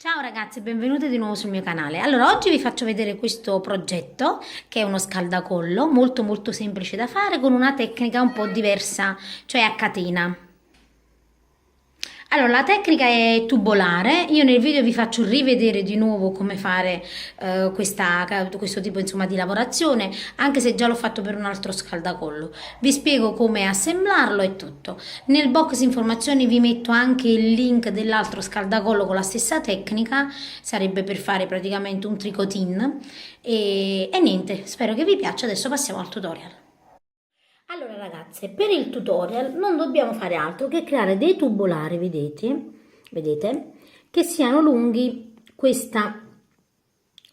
Ciao ragazzi, benvenuti di nuovo sul mio canale. Allora, oggi vi faccio vedere questo progetto che è uno scaldacollo molto semplice da fare con una tecnica un po' diversa, cioè a catena. Allora, la tecnica è tubolare. Io nel video vi faccio rivedere di nuovo come fare questo tipo insomma, di lavorazione, anche se già l'ho fatto per un altro scaldacollo. Vi spiego come assemblarlo e tutto. Nel box informazioni vi metto anche il link dell'altro scaldacollo con la stessa tecnica, sarebbe per fare praticamente un tricotin. E niente, spero che vi piaccia. Adesso passiamo al tutorial. Allora ragazze, per il tutorial non dobbiamo fare altro che creare dei tubolari, vedete, che siano lunghi questa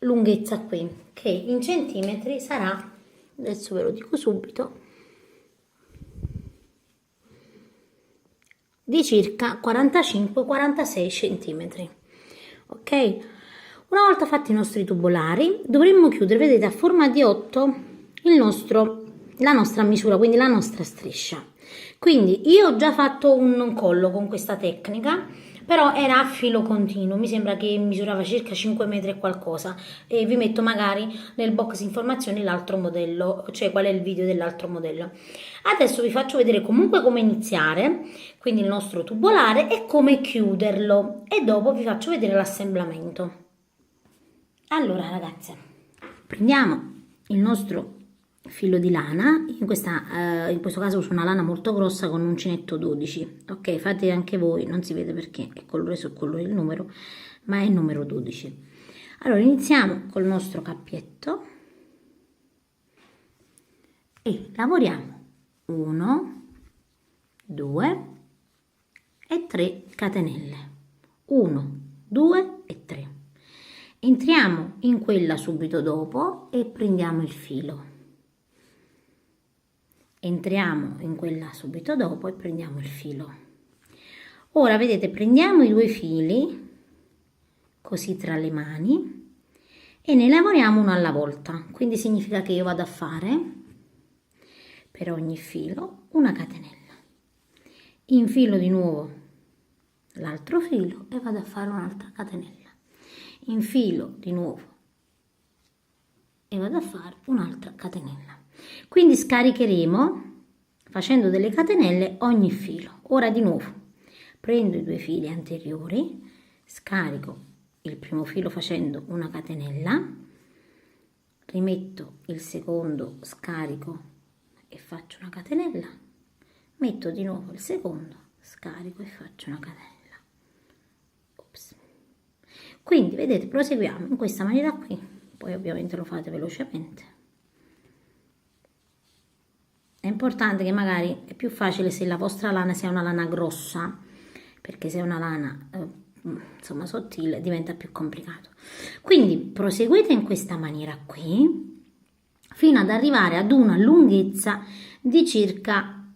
lunghezza qui, che in centimetri sarà, adesso ve lo dico subito, di circa 45-46 centimetri. Ok? Una volta fatti i nostri tubolari, dovremmo chiudere, vedete, a forma di 8 la nostra misura, quindi la nostra striscia. Quindi io ho già fatto un collo con questa tecnica, però era a filo continuo, mi sembra che misurava circa 5 metri e qualcosa, e vi metto magari nel box informazioni l'altro modello, cioè qual è il video dell'altro modello. Adesso vi faccio vedere comunque come iniziare, quindi il nostro tubolare, e come chiuderlo, e dopo vi faccio vedere l'assemblamento. Allora ragazze, prendiamo il nostro filo di lana, in questo caso uso una lana molto grossa con uncinetto 12, ok, fate anche voi, non si vede perché è colore su colore il numero, ma è il numero 12. Allora iniziamo col nostro cappietto e lavoriamo 1, 2 e 3 catenelle, 1, 2 e 3. Entriamo in quella subito dopo e prendiamo il filo. Entriamo in quella subito dopo e prendiamo il filo. Ora vedete, prendiamo i due fili così tra le mani e ne lavoriamo uno alla volta, quindi significa che io vado a fare per ogni filo una catenella, infilo di nuovo l'altro filo e vado a fare un'altra catenella, infilo di nuovo e vado a fare un'altra catenella. Quindi scaricheremo facendo delle catenelle ogni filo. Ora di nuovo prendo i due fili anteriori, scarico il primo filo facendo una catenella, rimetto il secondo, scarico e faccio una catenella, metto di nuovo il secondo, scarico e faccio una catenella. Ops. Quindi vedete, proseguiamo in questa maniera qui, poi ovviamente lo fate velocemente. È importante che magari è più facile se la vostra lana sia una lana grossa, perché se è una lana insomma sottile diventa più complicato. Quindi proseguite in questa maniera qui fino ad arrivare ad una lunghezza di circa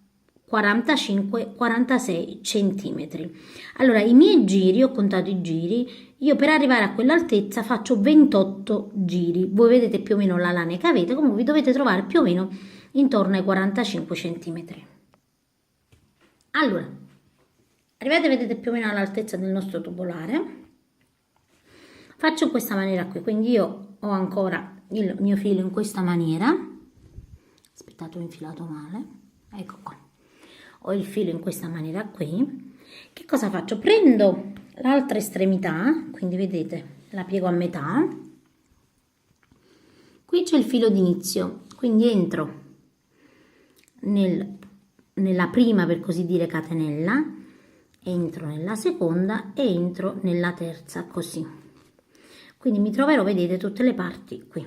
45-46 centimetri. Allora i miei giri, ho contato i giri, io per arrivare a quell'altezza faccio 28 giri. Voi vedete più o meno la lana che avete, comunque vi dovete trovare più o meno intorno ai 45 centimetri. Allora, arrivate, vedete più o meno all'altezza del nostro tubolare. Faccio in questa maniera qui, quindi io ho ancora il mio filo in questa maniera. Aspettate, ho infilato male. Ecco qua. Ho il filo in questa maniera qui. Che cosa faccio? Prendo l'altra estremità, quindi vedete, la piego a metà. Qui c'è il filo d'inizio, quindi entro nella prima, per così dire, catenella, entro nella seconda e entro nella terza, così. Quindi mi troverò, vedete, tutte le parti qui.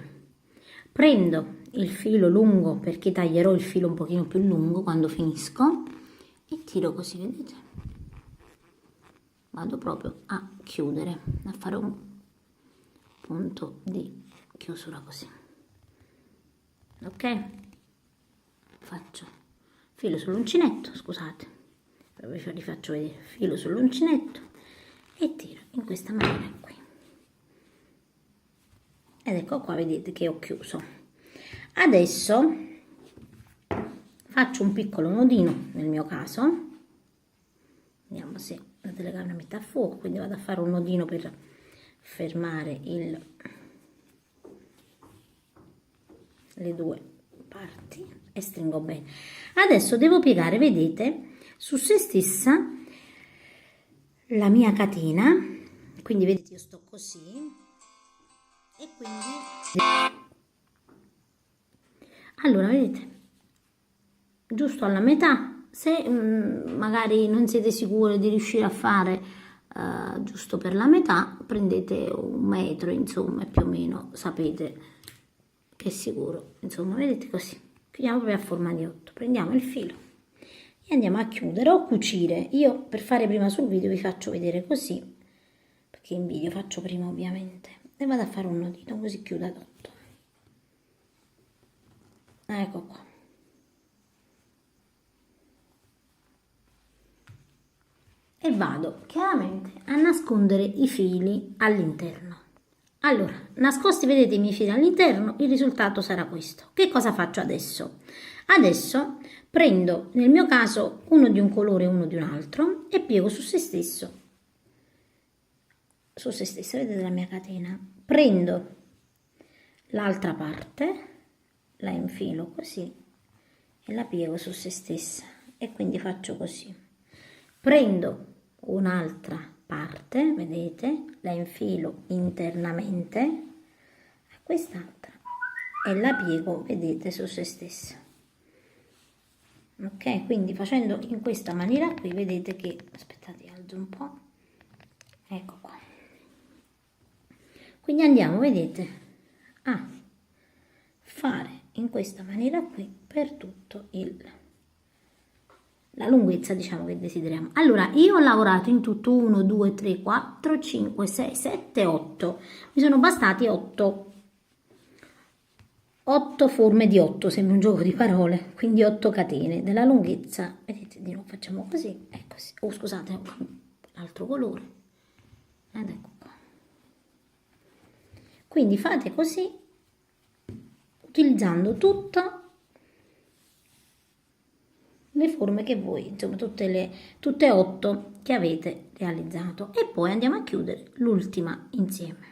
Prendo il filo lungo, perché taglierò il filo un pochino più lungo quando finisco, e tiro così, vedete? Vado proprio a chiudere, a fare un punto di chiusura così. Ok? Faccio filo sull'uncinetto, scusate, vi rifaccio vedere, filo sull'uncinetto e tiro in questa maniera qui. Ed ecco qua, vedete che ho chiuso. Adesso faccio un piccolo nodino, nel mio caso, vediamo se la telecamera mette a fuoco, quindi vado a fare un nodino per fermare le due parti e stringo bene. Adesso devo piegare, vedete, su se stessa la mia catena, quindi vedete io sto così e quindi allora vedete giusto alla metà. Se magari non siete sicuri di riuscire a fare giusto per la metà, prendete 1 metro, insomma, più o meno sapete che è sicuro, insomma, vedete così. Chiudiamo proprio a forma di 8, prendiamo il filo e andiamo a chiudere o cucire. Io per fare prima sul video vi faccio vedere così, perché in video faccio prima ovviamente, e vado a fare un nodino così chiudo ad 8. Ecco qua. E vado chiaramente a nascondere i fili all'interno. Allora, nascosti vedete i miei fili all'interno, il risultato sarà questo. Che cosa faccio adesso? Adesso prendo, nel mio caso, uno di un colore e uno di un altro e piego su se stesso. Su se stessa, vedete la mia catena? Prendo l'altra parte, la infilo così e la piego su se stessa e quindi faccio così. Prendo un'altra parte, vedete, la infilo internamente a quest'altra e la piego, vedete, su se stessa. Ok, quindi facendo in questa maniera qui vedete che, aspettate, alzo un po', ecco qua. Quindi andiamo, vedete, a fare in questa maniera qui per tutto la lunghezza, diciamo, che desideriamo. Allora, io ho lavorato in tutto 1, 2, 3, 4, 5, 6, 7, 8. Mi sono bastati 8 forme di 8, sembra un gioco di parole, quindi 8 catene della lunghezza, vedete, di nuovo facciamo così, e così. Oh, scusate, l'altro colore. Ed ecco qua. Quindi fate così, utilizzando tutte le forme che voi, insomma tutte 8 che avete realizzato, e poi andiamo a chiudere l'ultima insieme.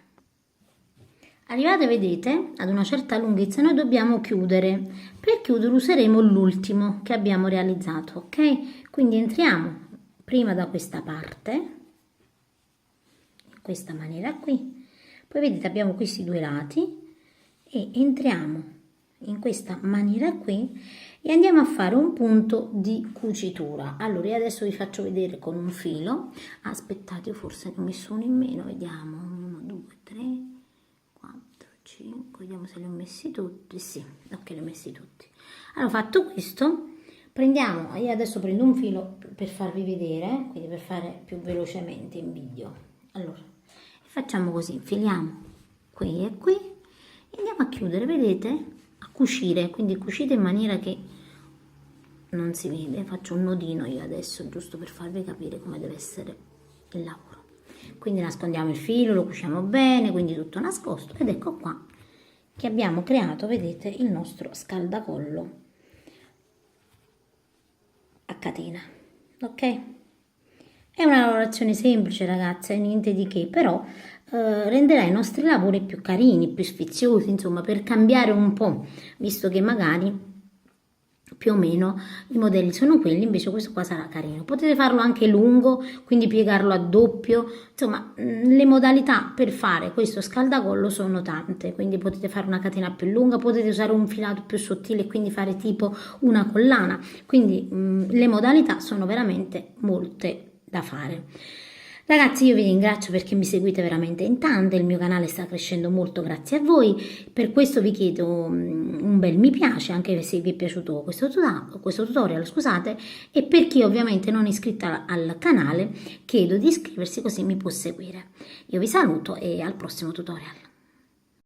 Arrivate, vedete, ad una certa lunghezza noi dobbiamo chiudere. Per chiudere useremo l'ultimo che abbiamo realizzato, ok? Quindi entriamo prima da questa parte, in questa maniera qui, poi vedete abbiamo questi due lati e entriamo in questa maniera qui e andiamo a fare un punto di cucitura. Allora io adesso vi faccio vedere con un filo, aspettate, io forse ne ho messo uno in meno, vediamo, 1, 2, 3, 4, 5, vediamo se li ho messi tutti, sì, ok, li ho messi tutti. Allora fatto questo, prendiamo, io adesso prendo un filo per farvi vedere, quindi per fare più velocemente in video. Allora, facciamo così, infiliamo qui e qui e andiamo a chiudere, vedete? A cucire, quindi cucite in maniera che non si vede. Faccio un nodino io adesso giusto per farvi capire come deve essere il lavoro. Quindi nascondiamo il filo, lo cuciamo bene, quindi tutto nascosto, ed ecco qua che abbiamo creato, vedete, il nostro scaldacollo a catena, ok? È una lavorazione semplice, ragazze, niente di che, però renderà i nostri lavori più carini, più sfiziosi, insomma, per cambiare un po', visto che magari più o meno i modelli sono quelli, invece questo qua sarà carino. Potete farlo anche lungo, quindi piegarlo a doppio, insomma, le modalità per fare questo scaldacollo sono tante, quindi potete fare una catena più lunga, potete usare un filato più sottile e quindi fare tipo una collana, quindi le modalità sono veramente molte da fare. Ragazzi, io vi ringrazio perché mi seguite veramente in tante, il mio canale sta crescendo molto grazie a voi, per questo vi chiedo un bel mi piace, anche se vi è piaciuto questo tutorial, scusate, e per chi ovviamente non è iscritto al canale chiedo di iscriversi così mi può seguire. Io vi saluto e al prossimo tutorial.